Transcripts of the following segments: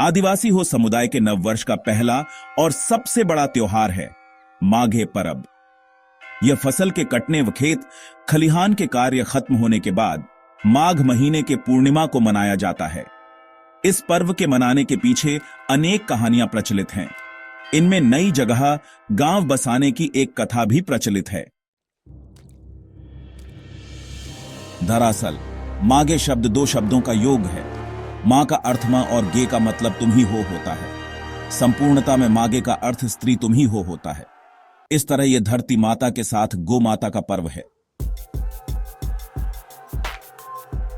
आदिवासी हो समुदाय के नववर्ष का पहला और सबसे बड़ा त्योहार है माघे परब। यह फसल के कटने व खेत खलिहान के कार्य खत्म होने के बाद माघ महीने के पूर्णिमा को मनाया जाता है। इस पर्व के मनाने के पीछे अनेक कहानियां प्रचलित हैं। इनमें नई जगह गांव बसाने की एक कथा भी प्रचलित है। दरअसल माघे शब्द दो शब्दों का योग है। मां का अर्थ मां और गे का मतलब तुम ही हो होता है। संपूर्णता में माघे का अर्थ स्त्री तुम ही हो होता है। इस तरह यह धरती माता के साथ गो माता का पर्व है।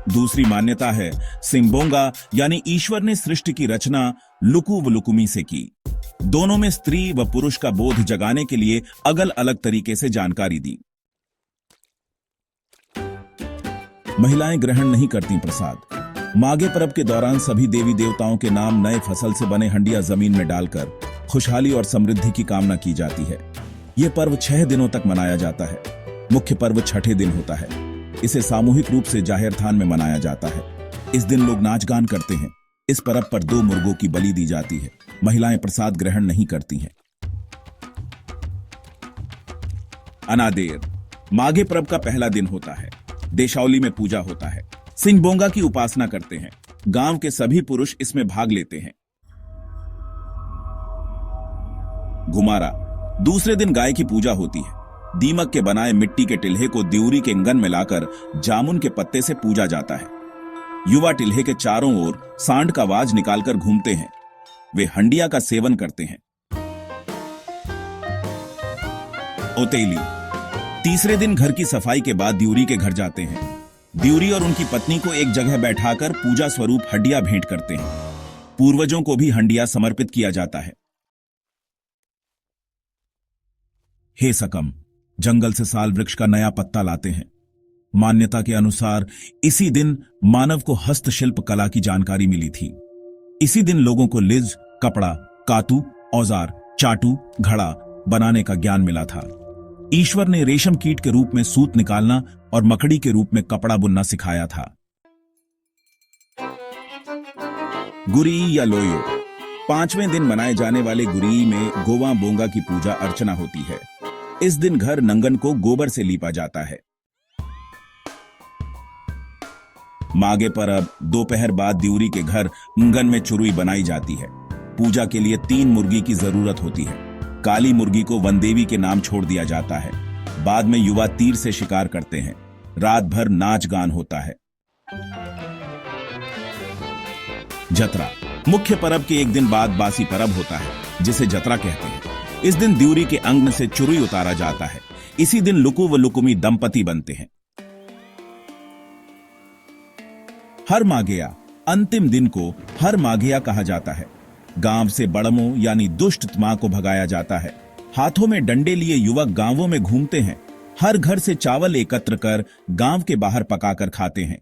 दूसरी मान्यता है सिंगबोंगा यानी ईश्वर ने सृष्टि की रचना लुकु व लुकुमी से की। दोनों में स्त्री व पुरुष का बोध जगाने के लिए अलग अलग तरीके से जानकारी दी। महिलाएं ग्रहण नहीं करती प्रसाद। माघे पर्व के दौरान सभी देवी देवताओं के नाम नए फसल से बने हंडिया जमीन में डालकर खुशहाली और समृद्धि की कामना की जाती है। यह पर्व 6 दिनों तक मनाया जाता है। मुख्य पर्व छठे दिन होता है। इसे सामूहिक रूप से जाहिर थान में मनाया जाता है। इस दिन लोग नाच गान करते हैं। इस पर्व पर 2 मुर्गों की बलि दी जाती है। महिलाएं प्रसाद ग्रहण नहीं करती हैं। अनादेर माघे पर्व का पहला दिन होता है। देशावली में पूजा होता है। सिंगबोंगा की उपासना करते हैं। गांव के सभी पुरुष इसमें भाग लेते हैं। घुमारा दूसरे दिन गाय की पूजा होती है। दीमक के बनाए मिट्टी के टिल्हे को दिउरी के इंगन में लाकर जामुन के पत्ते से पूजा जाता है। युवा टिल्हे के चारों ओर सांड का वाज निकालकर घूमते हैं। वे हंडिया का सेवन करते हैं। ओतेली तीसरे दिन घर की सफाई के बाद दिउरी के घर जाते हैं। दिउरी और उनकी पत्नी को एक जगह बैठाकर पूजा स्वरूप हंडिया भेंट करते हैं। पूर्वजों को भी हंडिया समर्पित किया जाता है। हे सकम जंगल से साल वृक्ष का नया पत्ता लाते हैं। मान्यता के अनुसार इसी दिन मानव को हस्तशिल्प कला की जानकारी मिली थी। इसी दिन लोगों को लिज, कपड़ा, कातू, औजार, चाटू, घड़ा बनाने का ज्ञान मिला था। ईश्वर ने रेशम कीट के रूप में सूत निकालना और मकड़ी के रूप में कपड़ा बुनना सिखाया था। गुरी या लोयो 5वें दिन मनाए जाने वाले गुरी में गोवा बोंगा की पूजा अर्चना होती है। इस दिन घर नंगन को गोबर से लीपा जाता है। माघे पर्व दोपहर बाद दिउरी के घर उंगन में चुरुई बनाई जाती है। पूजा के लिए 3 मुर्गी की जरूरत होती है। काली मुर्गी को वनदेवी के नाम छोड़ दिया जाता है। बाद में युवा तीर से शिकार करते हैं। रात भर नाच गान होता है। जतरा मुख्य पर्व के एक दिन बाद बासी पर्व होता है, जिसे जतरा कहते हैं। इस दिन दिउरी के अंगन से चुरुई उतारा जाता है। इसी दिन लुकु व लुकुमी दंपति बनते हैं। हर माघेया अंतिम दिन को हर माघेया कहा जाता है। गांव से बड़मो यानी दुष्ट मां को भगाया जाता है। हाथों में डंडे लिए युवक गांवों में घूमते हैं। हर घर से चावल एकत्र कर गांव के बाहर पकाकर खाते हैं।